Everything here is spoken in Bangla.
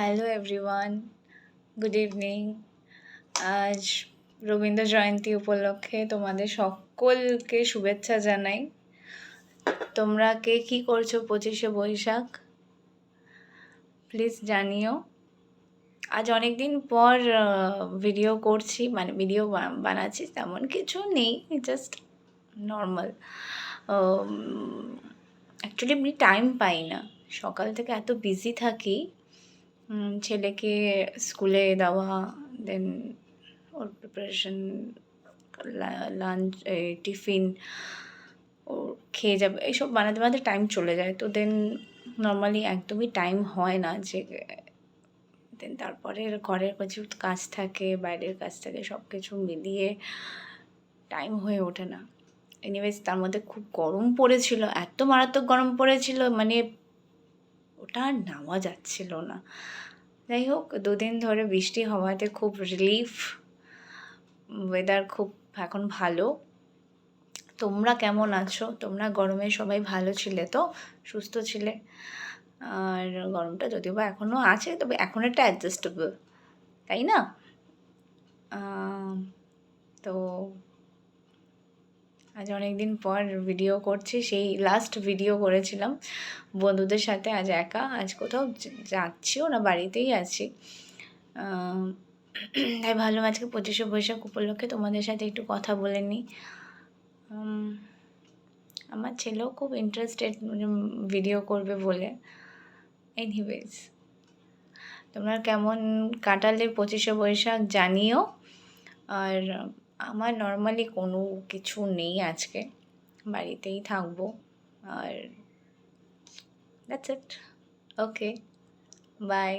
Hello everyone, good evening. আজ রবীন্দ্র জয়ন্তী উপলক্ষে তোমাদের সকলকে শুভেচ্ছা জানাই। তোমরা কে কী করছো 25শে বৈশাখ প্লিজ জানিও। আজ অনেক দিন পর ভিডিও করছি, মানে ভিডিও বানাচ্ছি, তেমন কিছু নেই, জাস্ট নর্মাল। অ্যাকচুয়ালি আমি টাইম পাই না, সকাল থেকে এত বিজি থাকি। ছেলেকে স্কুলে দেওয়া, দেন ওর প্রিপারেশন, লাঞ্চ, টিফিন ও খেয়ে যাবে, এইসব বানাতে বানাতে টাইম চলে যায়। তো দেন নর্মালি একদমই টাইম হয় না যে, দেন তারপরে ঘরের প্রচুর কাজ থাকে, বাইরের কাজ থাকে, সব কিছু মিলিয়ে টাইম হয়ে ওঠে না। এনিওয়েজ, তার মধ্যে খুব গরম পড়েছিল, এত মারাত্মক গরম পড়েছিল, মানে ওটা আর নেওয়া যাচ্ছিল না। যাই হোক, দুদিন ধরে বৃষ্টি হওয়াতে খুব রিলিফ, ওয়েদার খুব এখন ভালো। তোমরা কেমন আছো? তোমরা গরমে সবাই ভালো ছিলে তো, সুস্থ ছিলে? আর গরমটা যদিও বা এখনও আছে, তবে এখন একটা অ্যাডজাস্টেবল, তাই না? তো আজ অনেক দিন পর ভিডিও করছি, সেই লাস্ট ভিডিও করেছিলাম বন্ধুদের সাথে। আজ একা, আজ কোথাও যাচ্ছিও না, বাড়িতেই আছি। তাই ভাবলাম আজকে 25শে বৈশাখ উপলক্ষে তোমাদের সাথে একটু কথা বলে নিই। আমার ছেলেও খুব ইন্টারেস্টেড ভিডিও করবে বলে। এনিওয়েজ, তোমরা কেমন কাটালে 25শে বৈশাখ জানিও। আর আমার নর্মালি কোনো কিছু নেই, আজকে বাড়িতেই থাকবো। আর দ্যাটস ইট। Okay, by.